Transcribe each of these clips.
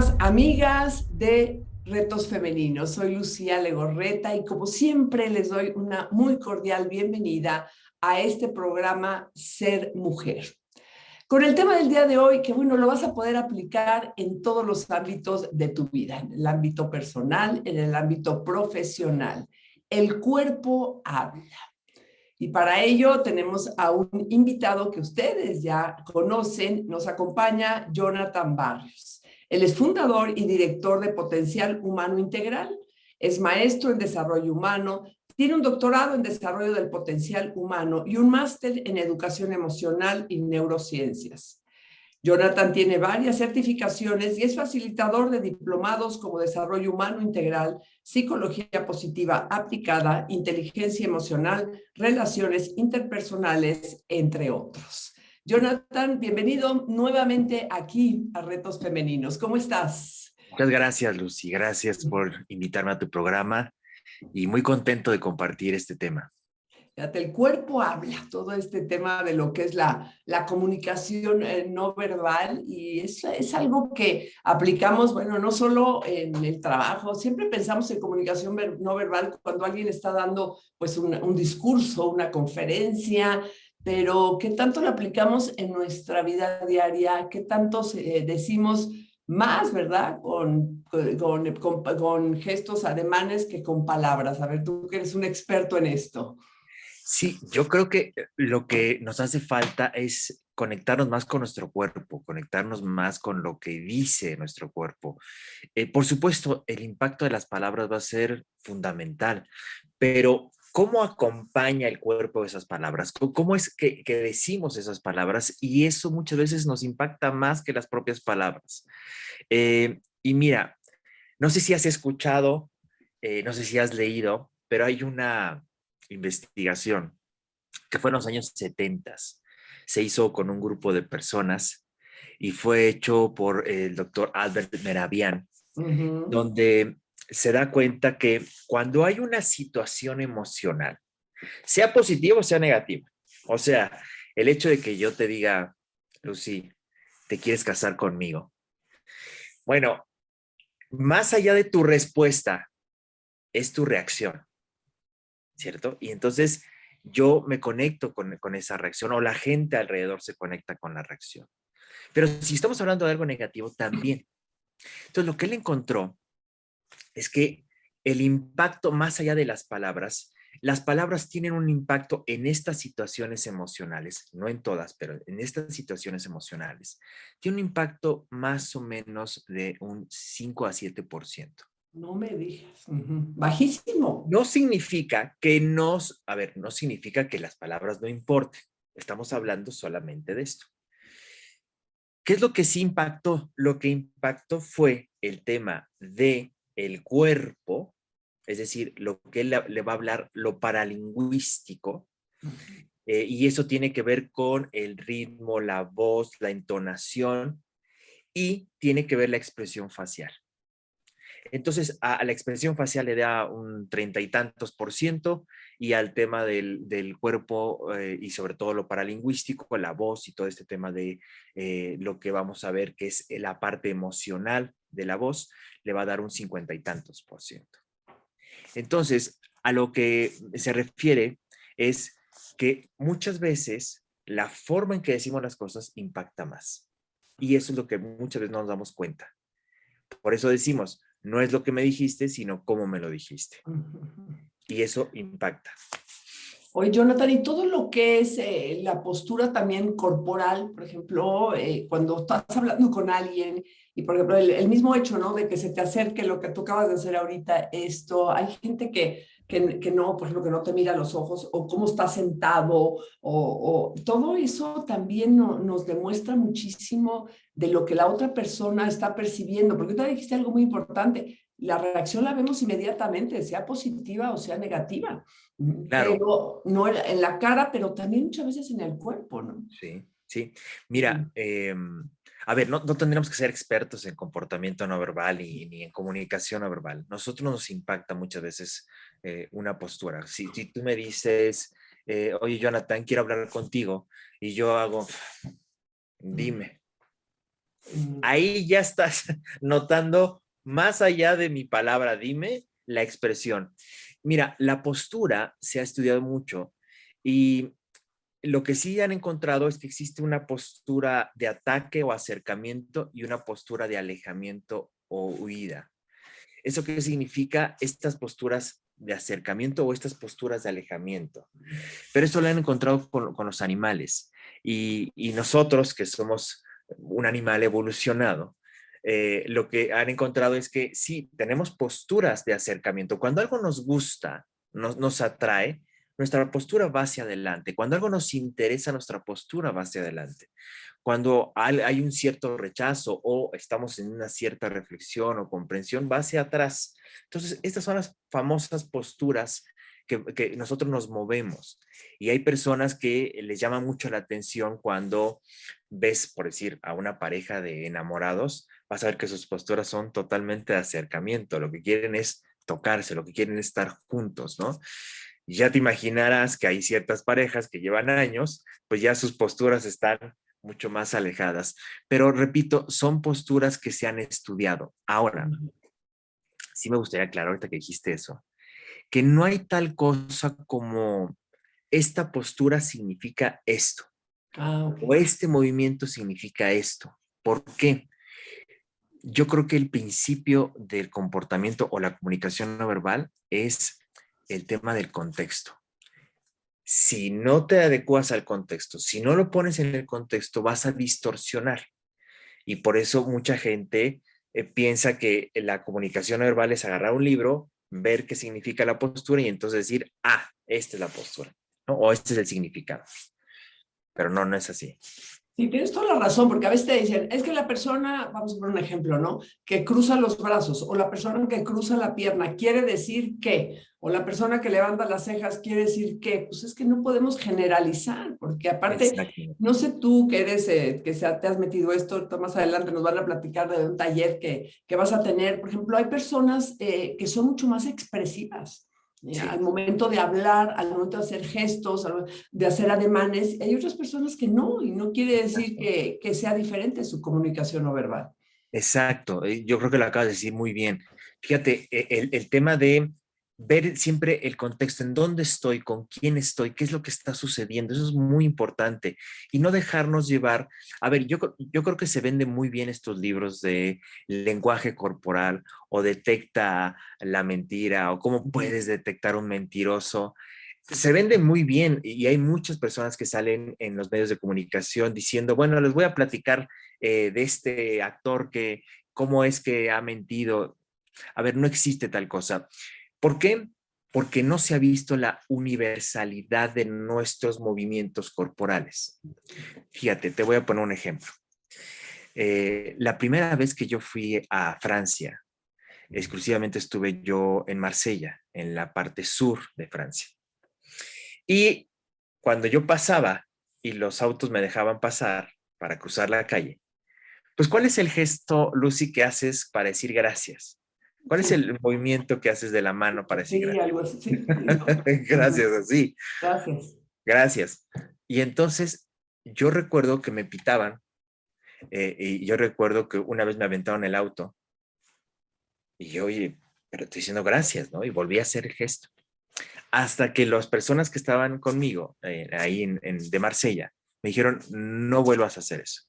queridísimas amigas de Retos Femeninos. Soy Lucía Legorreta y como siempre les doy una muy cordial bienvenida a este programa Ser Mujer. Con el tema del día de hoy, que bueno, lo vas a poder aplicar en todos los ámbitos de tu vida, en el ámbito personal, en el ámbito profesional. El cuerpo habla. Y para ello tenemos a un invitado que ustedes ya conocen, nos acompaña Jonathan Barrios. Él es fundador y director de Potencial Humano Integral, es maestro en desarrollo humano, tiene un doctorado en desarrollo del potencial humano y un máster en educación emocional y neurociencias. Jonathan tiene varias certificaciones y es facilitador de diplomados como Desarrollo Humano Integral, Psicología Positiva Aplicada, Inteligencia Emocional, Relaciones Interpersonales, entre otros. Jonathan, bienvenido nuevamente aquí a Retos Femeninos. ¿Cómo estás? Muchas gracias, Lucy. Gracias por invitarme a tu programa y muy contento de compartir este tema. Fíjate, el cuerpo habla, todo este tema de lo que es la comunicación no verbal y es algo que aplicamos, bueno, no solo en el trabajo, siempre pensamos en comunicación no verbal cuando alguien está dando pues un discurso, una conferencia, pero ¿qué tanto lo aplicamos en nuestra vida diaria? ¿Qué tanto decimos más, verdad? Con gestos, ademanes que con palabras. A ver, tú que eres un experto en esto. Sí, yo creo que lo que nos hace falta es conectarnos más con nuestro cuerpo, conectarnos más con lo que dice nuestro cuerpo. Por supuesto, el impacto de las palabras va a ser fundamental, pero ¿cómo acompaña el cuerpo esas palabras? ¿Cómo es que decimos esas palabras? Y eso muchas veces nos impacta más que las propias palabras. Y mira, no sé si has escuchado, no sé si has leído, pero hay una investigación que fue en los años 70. Se hizo con un grupo de personas y fue hecho por el doctor Albert Mehrabian, donde se da cuenta que cuando hay una situación emocional, sea positiva o sea negativa, o sea, el hecho de que yo te diga, Lucy, ¿te quieres casar conmigo? Bueno, más allá de tu respuesta, es tu reacción, ¿cierto? Y entonces yo me conecto con esa reacción o la gente alrededor se conecta con la reacción. Pero si estamos hablando de algo negativo, también. Entonces lo que él encontró es que el impacto más allá de las palabras tienen un impacto en estas situaciones emocionales, no en todas, pero en estas situaciones emocionales, tiene un impacto más o menos de un 5 a 7%. No me digas. Bajísimo. No significa que no significa que las palabras no importen. Estamos hablando solamente de esto. ¿Qué es lo que sí impactó? Lo que impactó fue el tema de el cuerpo, es decir, lo que él le va a hablar, lo paralingüístico, y eso tiene que ver con el ritmo, la voz, la entonación, y tiene que ver la expresión facial. Entonces, a la expresión facial le da un 30 y tantos por ciento y al tema del cuerpo y sobre todo lo paralingüístico, la voz y todo este tema de lo que vamos a ver que es la parte emocional de la voz, le va a dar un 50 y tantos por ciento. Entonces, a lo que se refiere es que muchas veces la forma en que decimos las cosas impacta más. Y eso es lo que muchas veces no nos damos cuenta. Por eso decimos, no es lo que me dijiste, sino cómo me lo dijiste. Y eso impacta. Oye, Jonathan, y todo lo que es la postura también corporal, por ejemplo, cuando estás hablando con alguien y, por ejemplo, el mismo hecho, ¿no? De que se te acerque lo que tú acabas de hacer ahorita, esto, hay gente que no, por ejemplo, que no te mira a los ojos o cómo está sentado o todo eso también nos demuestra muchísimo de lo que la otra persona está percibiendo, porque tú dijiste algo muy importante, la reacción la vemos inmediatamente, sea positiva o sea negativa. Claro, Pero no en la cara, pero también muchas veces en el cuerpo, ¿no? sí, sí. Mira, a ver, no tendremos que ser expertos en comportamiento no verbal ni en comunicación no verbal. Nosotros nos impacta muchas veces una postura. Si tú me dices, oye, Jonathan, quiero hablar contigo, y yo hago, dime. Ahí ya estás notando más allá de mi palabra, dime la expresión. Mira, la postura se ha estudiado mucho y lo que sí han encontrado es que existe una postura de ataque o acercamiento y una postura de alejamiento o huida. ¿Eso qué significa? Estas posturas de acercamiento o estas posturas de alejamiento. Pero esto lo han encontrado con los animales y nosotros que somos un animal evolucionado, lo que han encontrado es que sí, tenemos posturas de acercamiento. Cuando algo nos gusta, nos atrae, nuestra postura va hacia adelante. Cuando algo nos interesa, nuestra postura va hacia adelante. Cuando hay un cierto rechazo o estamos en una cierta reflexión o comprensión, va hacia atrás. Entonces, estas son las famosas posturas que nosotros nos movemos. Y hay personas que les llama mucho la atención cuando ves, por decir, a una pareja de enamorados, vas a ver que sus posturas son totalmente de acercamiento. Lo que quieren es tocarse, lo que quieren es estar juntos, ¿no? Y ya te imaginarás que hay ciertas parejas que llevan años, pues ya sus posturas están mucho más alejadas. Pero repito, son posturas que se han estudiado. Ahora, sí me gustaría aclarar ahorita que dijiste eso, que no hay tal cosa como esta postura significa esto Ok. o este movimiento significa esto. ¿Por qué? Yo creo que el principio del comportamiento o la comunicación no verbal es el tema del contexto. Si no te adecuas al contexto, si no lo pones en el contexto, vas a distorsionar. Y por eso mucha gente piensa que la comunicación no verbal es agarrar un libro, ver qué significa la postura y entonces decir, ah, esta es la postura, ¿no? O este es el significado. Pero no, no es así. Sí, tienes toda la razón, porque a veces te dicen, es que la persona, vamos a poner un ejemplo, ¿no? Que cruza los brazos o la persona que cruza la pierna quiere decir qué, o la persona que levanta las cejas quiere decir qué. Pues es que no podemos generalizar, porque aparte, Exacto. no sé tú que eres, te has metido esto, más adelante nos van a platicar de un taller que vas a tener. Por ejemplo, hay personas que son mucho más expresivas. Al Sí, momento de hablar, al momento de hacer gestos, de hacer ademanes, hay otras personas que no, y no quiere decir exacto. que sea diferente su comunicación no verbal. Exacto. Yo creo que lo acabas de decir muy bien. Fíjate, el tema de ver siempre el contexto, en dónde estoy, con quién estoy, qué es lo que está sucediendo, eso es muy importante. Y no dejarnos llevar. A ver, yo creo que se venden muy bien estos libros de lenguaje corporal o detecta la mentira o cómo puedes detectar un mentiroso. Se vende muy bien y hay muchas personas que salen en los medios de comunicación diciendo, bueno, les voy a platicar de este actor que, cómo es que ha mentido. A ver, no existe tal cosa. ¿Por qué? Porque no se ha visto la universalidad de nuestros movimientos corporales. Fíjate, te voy a poner un ejemplo. La primera vez que yo fui a Francia, exclusivamente estuve yo en Marsella, en la parte sur de Francia. Y cuando yo pasaba y los autos me dejaban pasar para cruzar la calle, pues ¿cuál es el gesto, Lucy, que haces para decir gracias? ¿Cuál es Sí, el movimiento que haces de la mano para decir sí, gracias? algo así, sí, sí, no. Ujú. Gracias, así, Gracias. gracias. Y entonces yo recuerdo que me pitaban y yo recuerdo que una vez me aventaron el auto y yo, oye, pero estoy diciendo gracias, ¿no? Y volví a hacer el gesto. Hasta que las personas que estaban conmigo ahí de Marsella me dijeron, no vuelvas a hacer eso.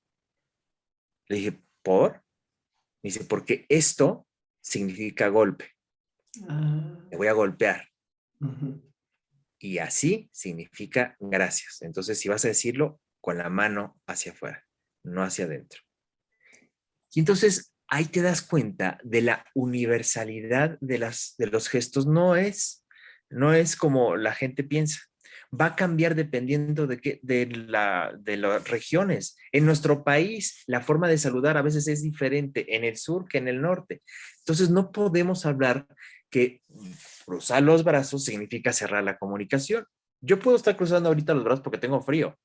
Le dije, ¿por? Me dice, porque esto significa golpe. Ah, Te voy a golpear. ujú. Y así significa gracias. Entonces, si vas a decirlo, con la mano hacia afuera, no hacia adentro. Y entonces ahí te das cuenta de la universalidad de los gestos. No es como la gente piensa. Va a cambiar dependiendo de las regiones. En nuestro país, la forma de saludar a veces es diferente en el sur que en el norte. Entonces, no podemos hablar que cruzar los brazos significa cerrar la comunicación. Yo puedo estar cruzando ahorita los brazos porque tengo frío,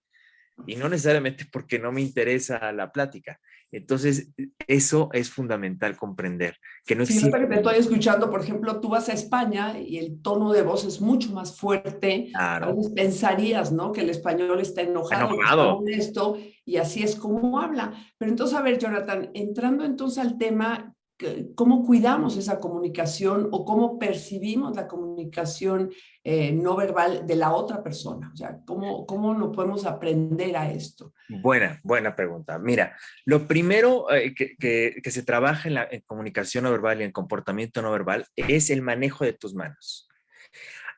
y no necesariamente porque no me interesa la plática. Entonces, eso es fundamental comprender, que no Sí, ahorita existe. que te estoy escuchando, por ejemplo, tú vas a España y el tono de voz es mucho más fuerte. A Claro, veces pensarías, ¿no? Que el español está enojado, que está enojado. molesto y así es como habla. Pero entonces, a ver, Jonathan, entrando entonces al tema, ¿cómo cuidamos esa comunicación o cómo percibimos la comunicación no verbal de la otra persona? O sea, ¿cómo no podemos aprender a esto? Buena pregunta. Mira, lo primero que se trabaja en comunicación no verbal y en comportamiento no verbal es el manejo de tus manos.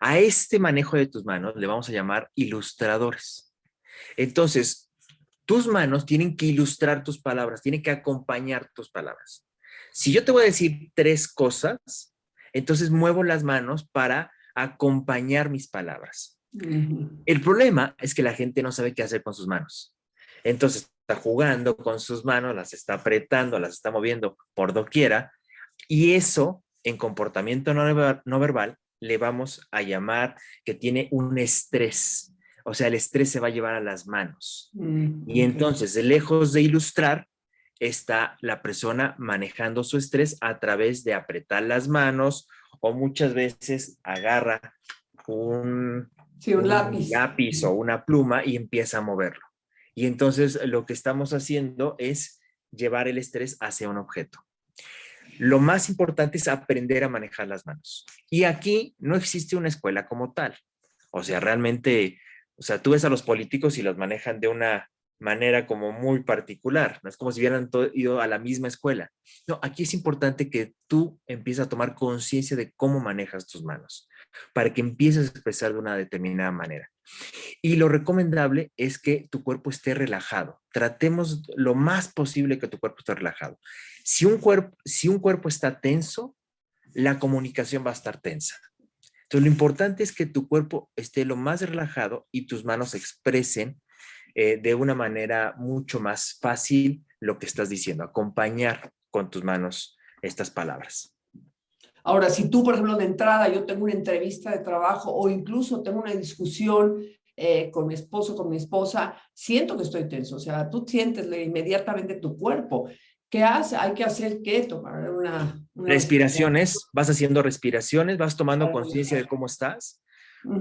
A este manejo de tus manos le vamos a llamar ilustradores. Entonces, tus manos tienen que ilustrar tus palabras, tienen que acompañar tus palabras. Si yo te voy a decir tres cosas, entonces muevo las manos para acompañar mis palabras. Ujú. El problema es que la gente no sabe qué hacer con sus manos. Entonces está jugando con sus manos, las está apretando, las está moviendo por doquiera, y eso en comportamiento no verbal le vamos a llamar que tiene un estrés. O sea, el estrés se va a llevar a las manos. Y Ok. entonces, lejos de ilustrar, está la persona manejando su estrés a través de apretar las manos o muchas veces agarra un, Sí, un un lápiz. lápiz o una pluma y empieza a moverlo. Y entonces lo que estamos haciendo es llevar el estrés hacia un objeto. Lo más importante es aprender a manejar las manos. Y aquí no existe una escuela como tal. O sea, realmente, o sea, tú ves a los políticos y los manejan de una manera como muy particular. No es como si hubieran ido a la misma escuela. No, aquí es importante que tú empieces a tomar conciencia de cómo manejas tus manos para que empieces a expresar de una determinada manera. Y lo recomendable es que tu cuerpo esté relajado. Tratemos lo más posible que tu cuerpo esté relajado. Si un cuerpo está tenso, la comunicación va a estar tensa. Entonces, lo importante es que tu cuerpo esté lo más relajado y tus manos expresen de una manera mucho más fácil lo que estás diciendo, acompañar con tus manos estas palabras. Ahora, si tú, por ejemplo, de entrada, yo tengo una entrevista de trabajo o incluso tengo una discusión con mi esposo, con mi esposa, siento que estoy tenso. O sea, tú sientes inmediatamente tu cuerpo. ¿Qué hace? Hay que hacer qué, tomar una respiración. Respiraciones, vas haciendo respiraciones, vas tomando conciencia de cómo estás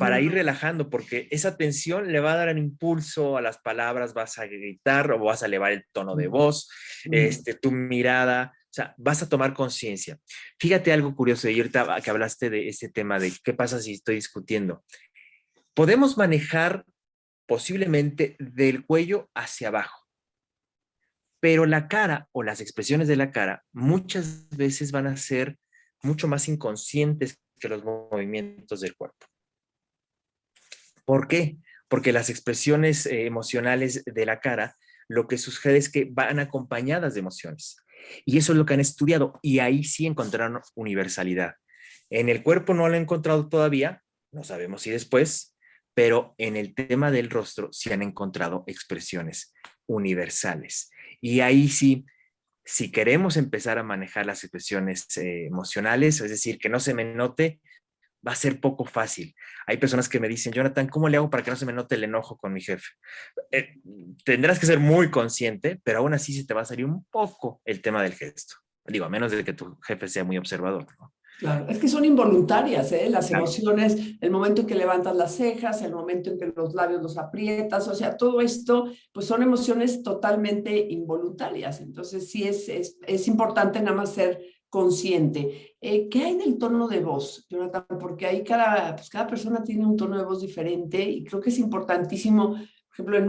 para ir Ujú, relajando, porque esa tensión le va a dar un impulso a las palabras, vas a gritar o vas a elevar el tono de voz, ujú. tu mirada, o sea, vas a tomar conciencia. Fíjate algo curioso, y ahorita que hablaste de este tema de qué pasa si estoy discutiendo. Podemos manejar posiblemente del cuello hacia abajo, pero la cara o las expresiones de la cara muchas veces van a ser mucho más inconscientes que los movimientos del cuerpo. ¿Por qué? Porque las expresiones emocionales de la cara, lo que sucede es que van acompañadas de emociones. Y eso es lo que han estudiado y ahí sí encontraron universalidad. En el cuerpo no lo han encontrado todavía, no sabemos si después, pero en el tema del rostro sí han encontrado expresiones universales. Y ahí sí, si queremos empezar a manejar las expresiones emocionales, es decir, que no se me note, va a ser poco fácil. Hay personas que me dicen, Jonathan, ¿cómo le hago para que no se me note el enojo con mi jefe? Eh, Tendrás que ser muy consciente, pero aún así se te va a salir un poco el tema del gesto. Digo, a menos de que tu jefe sea muy observador, ¿no? Claro, es que son involuntarias, ¿eh? Las Claro. emociones, el momento en que levantas las cejas, el momento en que los labios los aprietas, o sea, todo esto, pues son emociones totalmente involuntarias. Entonces, sí es importante nada más ser consciente. ¿Qué hay del tono de voz, Jonathan? Porque ahí cada persona tiene un tono de voz diferente y creo que es importantísimo, por ejemplo, en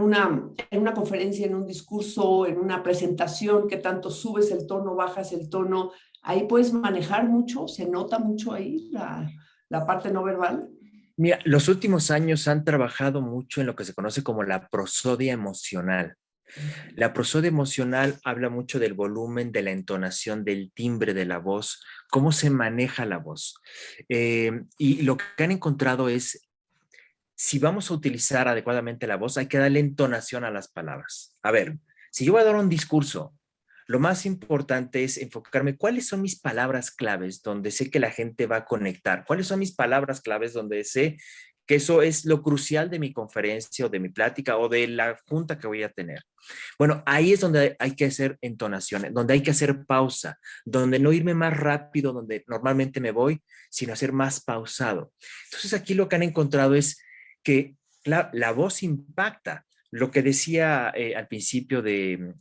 una conferencia, en un discurso, en una presentación, que tanto subes el tono, bajas el tono. Ahí puedes manejar mucho, se nota mucho ahí la parte no verbal. Mira, los últimos años han trabajado mucho en lo que se conoce como la prosodia emocional. La prosodia emocional habla mucho del volumen, de la entonación, del timbre de la voz, cómo se maneja la voz. Y lo que han encontrado es, si vamos a utilizar adecuadamente la voz, hay que darle entonación a las palabras. A ver, si yo voy a dar un discurso, lo más importante es enfocarme cuáles son mis palabras claves donde sé que la gente va a conectar, cuáles son mis palabras claves donde sé que eso es lo crucial de mi conferencia o de mi plática o de la junta que voy a tener. Bueno, ahí es donde hay que hacer entonaciones, donde hay que hacer pausa, donde no irme más rápido, donde normalmente me voy, sino hacer más pausado. Entonces aquí lo que han encontrado es que la voz impacta. Lo que decía al principio de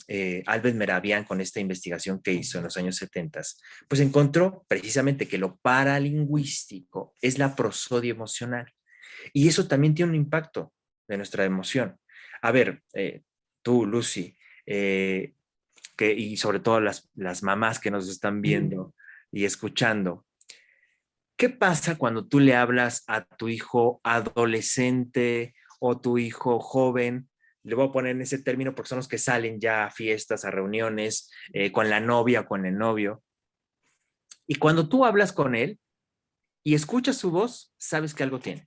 Albert Mehrabian con esta investigación que hizo en los años 70, pues encontró precisamente que lo paralingüístico es la prosodia emocional. Y eso también tiene un impacto de nuestra emoción. A ver, tú, Lucy, y sobre todo las mamás que nos están viendo y escuchando, ¿qué pasa cuando tú le hablas a tu hijo adolescente o tu hijo joven? Le voy a poner en ese término porque son los que salen ya a fiestas, a reuniones, con la novia o con el novio. Y cuando tú hablas con él y escuchas su voz, sabes que algo tiene.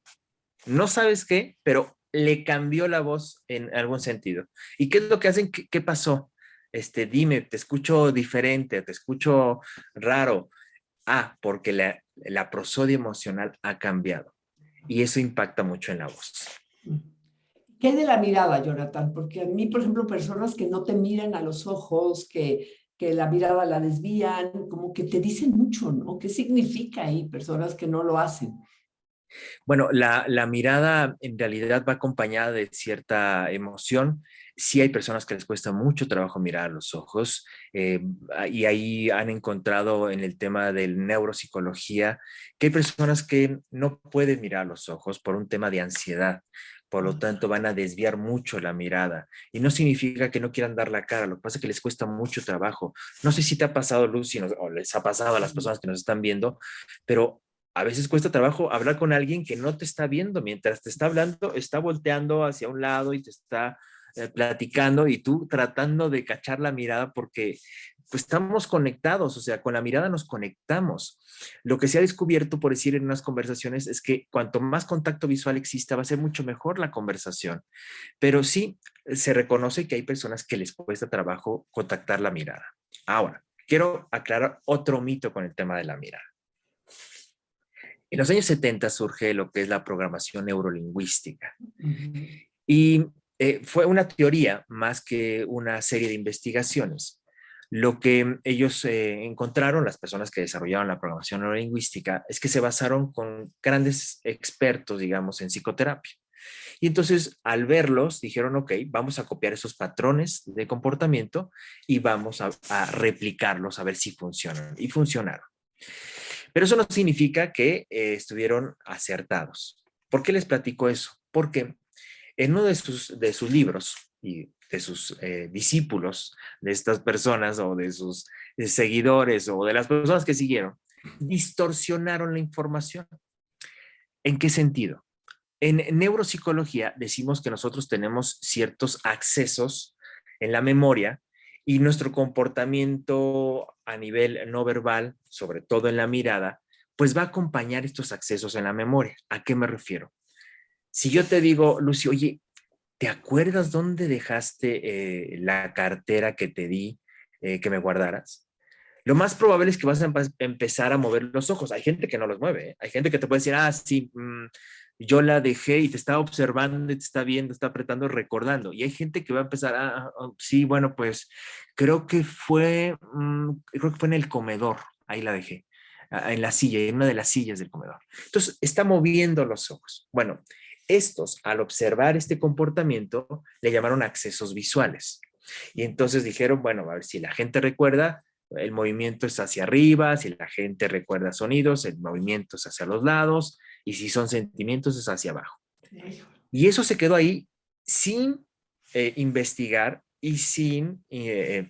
No sabes qué, pero le cambió la voz en algún sentido. ¿Y qué es lo que hacen? ¿Qué pasó? Dime, te escucho diferente, te escucho raro. Ah, porque la prosodia emocional ha cambiado y eso impacta mucho en la voz. ¿Qué de la mirada, Jonathan? Porque a mí, por ejemplo, personas que no te miran a los ojos, que la mirada la desvían, como que te dicen mucho, ¿no? ¿Qué significa ahí? Personas que no lo hacen. Bueno, la mirada en realidad va acompañada de cierta emoción. Sí hay personas que les cuesta mucho trabajo mirar a los ojos y ahí han encontrado en el tema del neuropsicología que hay personas que no pueden mirar a los ojos por un tema de ansiedad. Por lo tanto, van a desviar mucho la mirada. Y no significa que no quieran dar la cara, lo que pasa es que les cuesta mucho trabajo. No sé si te ha pasado, Lucy, o les ha pasado a las personas que nos están viendo, pero a veces cuesta trabajo hablar con alguien que no te está viendo. Mientras te está hablando, está volteando hacia un lado y te está platicando y tú tratando de cachar la mirada porque pues estamos conectados, o sea, con la mirada nos conectamos. Lo que se ha descubierto, por decir en unas conversaciones, es que cuanto más contacto visual exista, va a ser mucho mejor la conversación. Pero sí, se reconoce que hay personas que les cuesta trabajo contactar la mirada. Ahora, quiero aclarar otro mito con el tema de la mirada. En los años 70 surge lo que es la programación neurolingüística y fue una teoría más que una serie de investigaciones. Lo que ellos encontraron, las personas que desarrollaron la programación neurolingüística, es que se basaron con grandes expertos, digamos, en psicoterapia. Y entonces, al verlos, dijeron, ok, vamos a copiar esos patrones de comportamiento y vamos a replicarlos a ver si funcionan. Y funcionaron. Pero eso no significa que estuvieron acertados. ¿Por qué les platico eso? Porque en uno de sus libros y de sus discípulos, de estas personas o de sus seguidores o de las personas que siguieron, distorsionaron la información. ¿En qué sentido? En neuropsicología decimos que nosotros tenemos ciertos accesos en la memoria y nuestro comportamiento a nivel no verbal, sobre todo en la mirada, pues va a acompañar estos accesos en la memoria. ¿A qué me refiero? Si yo te digo, Lucy, oye, ¿te acuerdas dónde dejaste la cartera que te di que me guardaras? Lo más probable es que vas a empezar a mover los ojos. Hay gente que no los mueve, ¿eh? Hay gente que te puede decir, ah, sí, yo la dejé y te está observando, y te está viendo, está apretando, recordando. Y hay gente que va a empezar, sí, bueno, pues creo que fue en el comedor, ahí la dejé, en la silla, en una de las sillas del comedor. Entonces, está moviendo los ojos. Bueno, estos, al observar este comportamiento, le llamaron accesos visuales. Y entonces dijeron, bueno, a ver si la gente recuerda, el movimiento es hacia arriba, si la gente recuerda sonidos, el movimiento es hacia los lados, y si son sentimientos es hacia abajo. Y eso se quedó ahí sin investigar y sin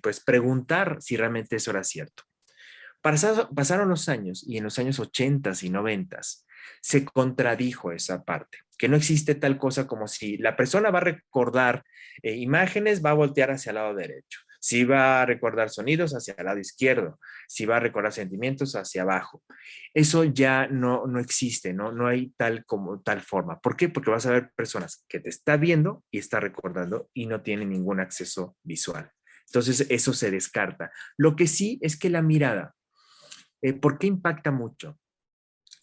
pues preguntar si realmente eso era cierto. Pasaron los años y en los años 80 y 90 se contradijo esa parte, que no existe tal cosa como si la persona va a recordar imágenes, va a voltear hacia el lado derecho, si va a recordar sonidos hacia el lado izquierdo, si va a recordar sentimientos hacia abajo. Eso ya no existe, no hay tal forma. ¿Por qué? Porque vas a ver personas que te está viendo y está recordando y no tiene ningún acceso visual. Entonces eso se descarta. Lo que sí es que la mirada, ¿por qué impacta mucho?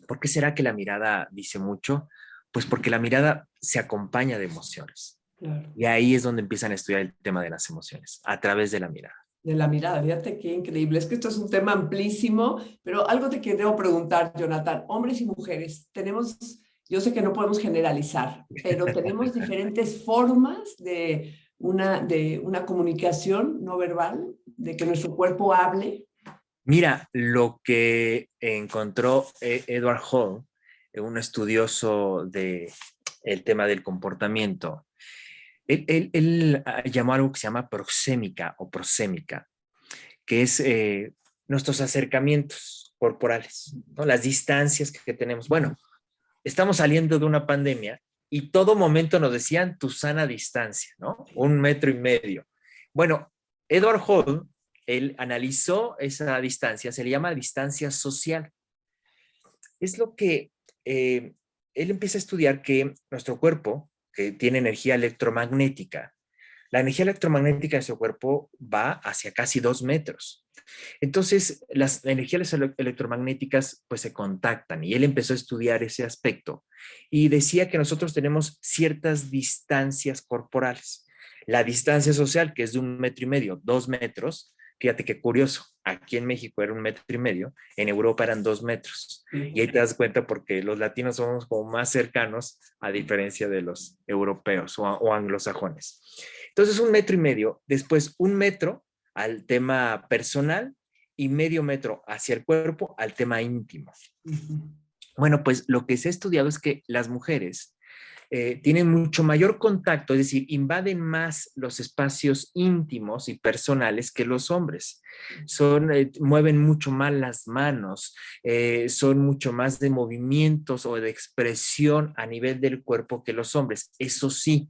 ¿Por qué será que la mirada dice mucho? Pues porque la mirada se acompaña de emociones. Claro. Y ahí es donde empiezan a estudiar el tema de las emociones, a través de la mirada. De la mirada, fíjate qué increíble. Es que esto es un tema amplísimo, pero algo te quiero preguntar, Jonathan. Hombres y mujeres, tenemos, yo sé que no podemos generalizar, pero tenemos diferentes formas de una comunicación no verbal, de que nuestro cuerpo hable. Mira, lo que encontró Edward Hall, un estudioso de el tema del comportamiento, él llamó algo que se llama proxémica o prosémica, que es nuestros acercamientos corporales, ¿no? Las distancias que tenemos. Bueno, estamos saliendo de una pandemia y todo momento nos decían tu sana distancia, ¿no? 1,5 metros. Bueno, Edward Hall, él analizó esa distancia, se le llama distancia social. Es lo que él empieza a estudiar que nuestro cuerpo, que tiene energía electromagnética, la energía electromagnética de nuestro cuerpo va hacia casi 2 metros. Entonces, las energías electromagnéticas pues se contactan y él empezó a estudiar ese aspecto y decía que nosotros tenemos ciertas distancias corporales. La distancia social, que es de 1,5 metros, 2 metros, fíjate qué curioso, aquí en México era 1,5 metros, en Europa eran 2 metros. Y ahí te das cuenta porque los latinos somos como más cercanos a diferencia de los europeos o anglosajones. Entonces, 1,5 metros, después 1 metro al tema personal y medio metro hacia el cuerpo al tema íntimo. Bueno, pues lo que se ha estudiado es que las mujeres tienen mucho mayor contacto, es decir, invaden más los espacios íntimos y personales que los hombres. Mueven mucho más las manos, son mucho más de movimientos o de expresión a nivel del cuerpo que los hombres. Eso sí,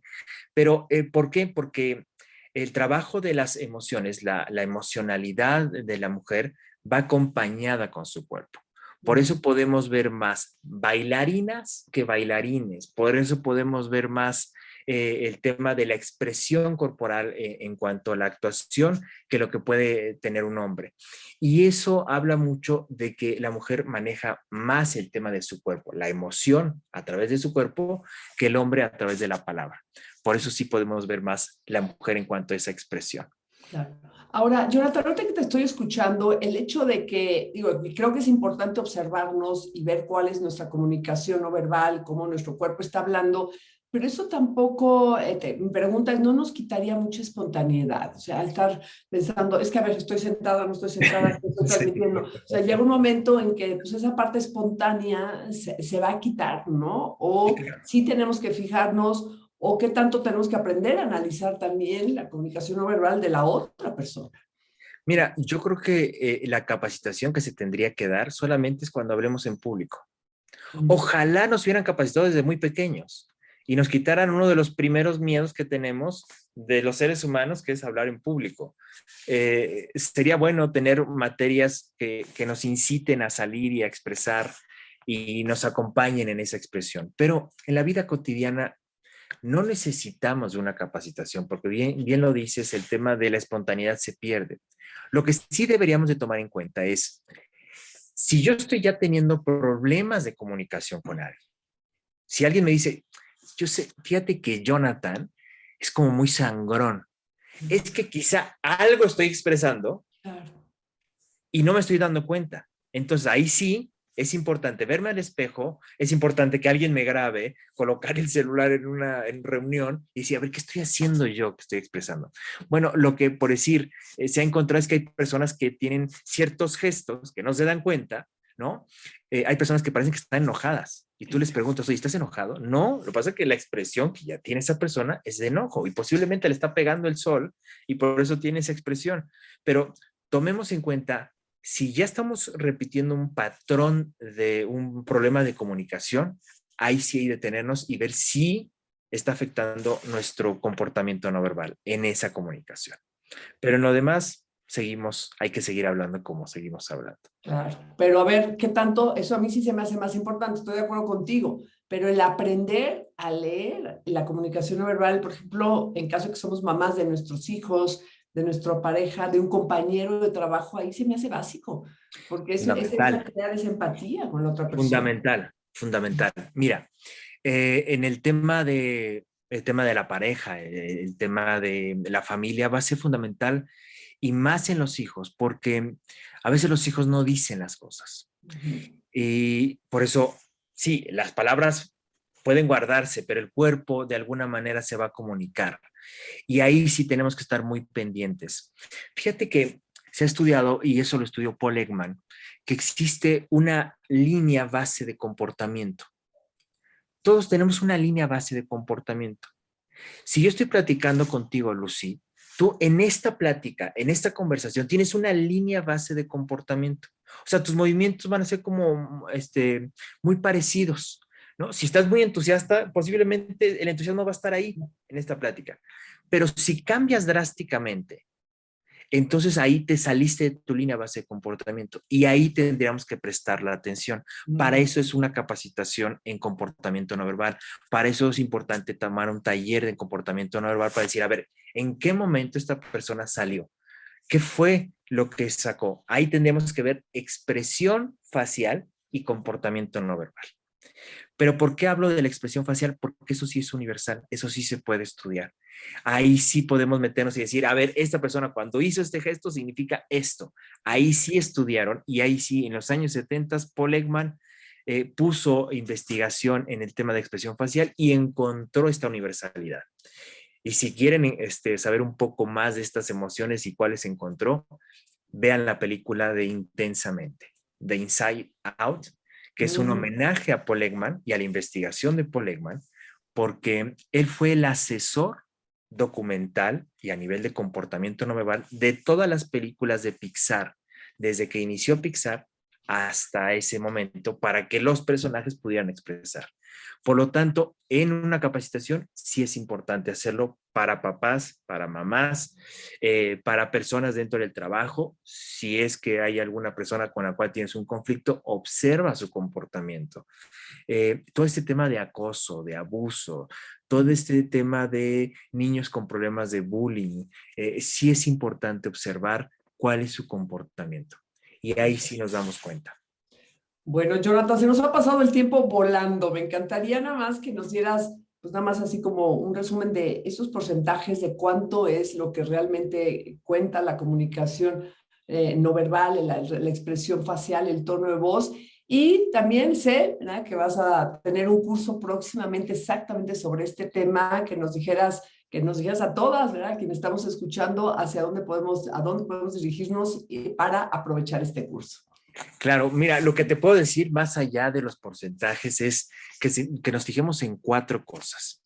pero ¿por qué? Porque el trabajo de las emociones, la emocionalidad de la mujer va acompañada con su cuerpo. Por eso podemos ver más bailarinas que bailarines, por eso podemos ver más el tema de la expresión corporal en cuanto a la actuación que lo que puede tener un hombre. Y eso habla mucho de que la mujer maneja más el tema de su cuerpo, la emoción a través de su cuerpo, que el hombre a través de la palabra. Por eso sí podemos ver más la mujer en cuanto a esa expresión. Claro. Ahora, Jonathan, ahorita que te estoy escuchando, el hecho de que, digo, creo que es importante observarnos y ver cuál es nuestra comunicación no verbal, cómo nuestro cuerpo está hablando, pero eso tampoco, mi pregunta es, ¿no nos quitaría mucha espontaneidad? O sea, al estar pensando, es que a ver, estoy sentada, no estoy sentada, estoy transmitiendo. O sea, llega un momento en que pues, esa parte espontánea se va a quitar, ¿no? O sí tenemos que fijarnos o qué tanto tenemos que aprender a analizar también la comunicación no verbal de la otra persona. Mira, yo creo que la capacitación que se tendría que dar solamente es cuando hablemos en público. Ojalá nos hubieran capacitado desde muy pequeños y nos quitaran uno de los primeros miedos que tenemos de los seres humanos, que es hablar en público. Sería bueno tener materias que nos inciten a salir y a expresar y nos acompañen en esa expresión. Pero en la vida cotidiana no necesitamos de una capacitación, porque bien lo dices, el tema de la espontaneidad se pierde. Lo que sí deberíamos de tomar en cuenta es, si yo estoy ya teniendo problemas de comunicación con alguien, si alguien me dice, yo sé, fíjate que Jonathan es como muy sangrón, es que quizá algo estoy expresando y no me estoy dando cuenta. Entonces ahí sí es importante verme al espejo, es importante que alguien me grabe, colocar el celular en reunión y decir, a ver, ¿qué estoy haciendo yo que estoy expresando? Bueno, lo que por decir se ha encontrado es que hay personas que tienen ciertos gestos que no se dan cuenta, ¿no? Hay personas que parecen que están enojadas y tú les preguntas, oye, ¿estás enojado? No, lo que pasa es que la expresión que ya tiene esa persona es de enojo y posiblemente le está pegando el sol y por eso tiene esa expresión. Pero tomemos en cuenta, si ya estamos repitiendo un patrón de un problema de comunicación, ahí sí hay que detenernos y ver si está afectando nuestro comportamiento no verbal en esa comunicación. Pero en lo demás, hay que seguir hablando como seguimos hablando. Claro, pero a ver, ¿qué tanto? Eso a mí sí se me hace más importante, estoy de acuerdo contigo, pero el aprender a leer la comunicación no verbal, por ejemplo, en caso de que somos mamás de nuestros hijos, de nuestra pareja, de un compañero de trabajo, ahí se me hace básico, porque es esa crear esa empatía con la otra persona. Fundamental, fundamental. Mira, En el tema de la pareja, el tema de la familia va a ser fundamental y más en los hijos, porque a veces los hijos no dicen las cosas. Ujú. Y por eso, sí, las palabras pueden guardarse, pero el cuerpo de alguna manera se va a comunicar. Y ahí sí tenemos que estar muy pendientes. Fíjate que se ha estudiado, y eso lo estudió Paul Ekman, que existe una línea base de comportamiento. Todos tenemos una línea base de comportamiento. Si yo estoy platicando contigo, Lucy, tú en esta plática, en esta conversación, tienes una línea base de comportamiento. O sea, tus movimientos van a ser como muy parecidos, ¿no? Si estás muy entusiasta, posiblemente el entusiasmo va a estar ahí en esta plática. Pero si cambias drásticamente, entonces ahí te saliste de tu línea base de comportamiento y ahí tendríamos que prestar la atención. Para Mm. eso es una capacitación en comportamiento no verbal. Para eso es importante tomar un taller de comportamiento no verbal para decir, a ver, ¿en qué momento esta persona salió? ¿Qué fue lo que sacó? Ahí tendríamos que ver expresión facial y comportamiento no verbal. Pero ¿por qué hablo de la expresión facial? Porque eso sí es universal, eso sí se puede estudiar. Ahí sí podemos meternos y decir, a ver, esta persona cuando hizo este gesto significa esto. Ahí sí estudiaron y ahí sí, en los años 70, Paul Ekman puso investigación en el tema de expresión facial y encontró esta universalidad. Y si quieren saber un poco más de estas emociones y cuáles encontró, vean la película de Intensamente, de Inside Out, que es un Mm. homenaje a Paul Ekman y a la investigación de Paul Ekman, porque él fue el asesor documental y a nivel de comportamiento no verbal de todas las películas de Pixar, desde que inició Pixar hasta ese momento, para que los personajes pudieran expresar. Por lo tanto, en una capacitación sí es importante hacerlo para papás, para mamás, para personas dentro del trabajo. Si es que hay alguna persona con la cual tienes un conflicto, observa su comportamiento. Todo este tema de acoso, de abuso, todo este tema de niños con problemas de bullying, sí es importante observar cuál es su comportamiento. Y ahí sí nos damos cuenta. Bueno, Jonathan, se nos ha pasado el tiempo volando. Me encantaría nada más que nos dieras, pues nada más así como un resumen de esos porcentajes de cuánto es lo que realmente cuenta la comunicación no verbal, la expresión facial, el tono de voz. Y también sé, ¿verdad?, que vas a tener un curso próximamente exactamente sobre este tema, que nos dijeras a todas, ¿verdad?, quienes estamos escuchando, a dónde podemos dirigirnos para aprovechar este curso. Claro, mira, lo que te puedo decir más allá de los porcentajes es que nos fijemos en cuatro cosas.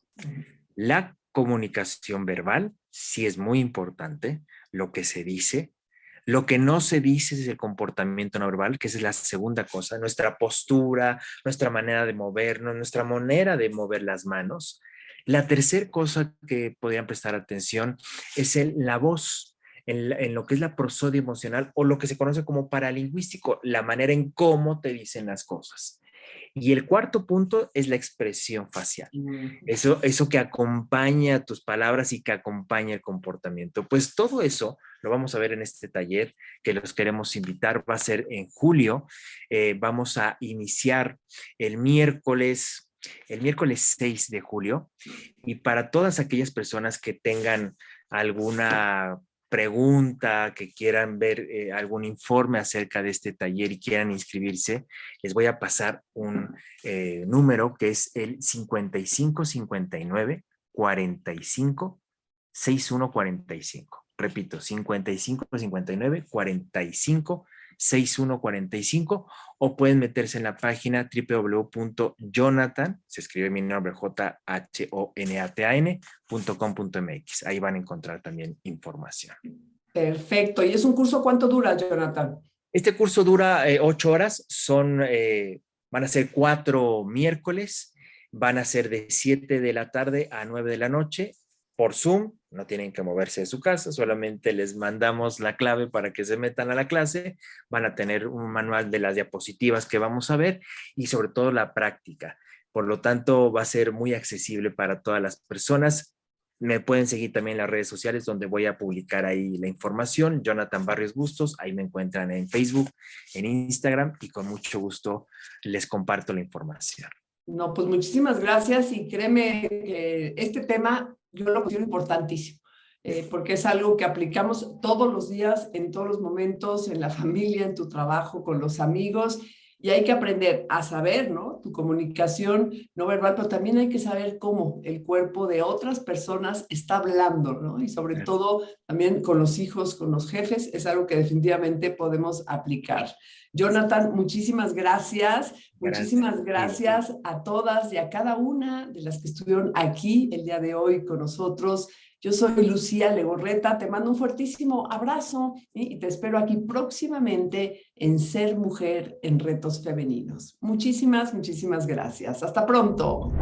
La comunicación verbal, sí es muy importante, lo que se dice. Lo que no se dice es el comportamiento no verbal, que esa es la segunda cosa, nuestra postura, nuestra manera de movernos, nuestra manera de mover las manos. La tercera cosa que podrían prestar atención es la voz, en lo que es la prosodia emocional o lo que se conoce como paralingüístico, la manera en cómo te dicen las cosas. Y el cuarto punto es la expresión facial. Mm. Eso que acompaña tus palabras y que acompaña el comportamiento. Pues todo eso lo vamos a ver en este taller que los queremos invitar. Va a ser en julio. Vamos a iniciar el miércoles 6 de julio. Y para todas aquellas personas que tengan alguna pregunta, que quieran ver algún informe acerca de este taller y quieran inscribirse, les voy a pasar un número que es el 5559 45 6145. Repito, 5559 45 6145, o pueden meterse en la página www.jonathan, se escribe mi nombre jonatan.com.mx. Ahí van a encontrar también información. Perfecto. ¿Y es un curso cuánto dura, Jonathan? Este curso dura 8 horas, van a ser 4 miércoles, van a ser de 7 de la tarde a 9 de la noche por Zoom, no tienen que moverse de su casa, solamente les mandamos la clave para que se metan a la clase, van a tener un manual de las diapositivas que vamos a ver y sobre todo la práctica. Por lo tanto, va a ser muy accesible para todas las personas. Me pueden seguir también en las redes sociales donde voy a publicar ahí la información. Jonathan Barrios Bustos, ahí me encuentran en Facebook, en Instagram y con mucho gusto les comparto la información. No, pues muchísimas gracias y créeme que este tema yo lo considero importantísimo, porque es algo que aplicamos todos los días, en todos los momentos, en la familia, en tu trabajo, con los amigos, y hay que aprender a saber, ¿no? Tu comunicación no verbal, pero también hay que saber cómo el cuerpo de otras personas está hablando, ¿no? Y sobre todo también con los hijos, con los jefes, es algo que definitivamente podemos aplicar. Jonathan, muchísimas gracias. Gracias. Muchísimas gracias a todas y a cada una de las que estuvieron aquí el día de hoy con nosotros. Yo soy Lucía Legorreta, te mando un fuertísimo abrazo y te espero aquí próximamente en Ser Mujer en Retos Femeninos. Muchísimas, muchísimas gracias. Hasta pronto.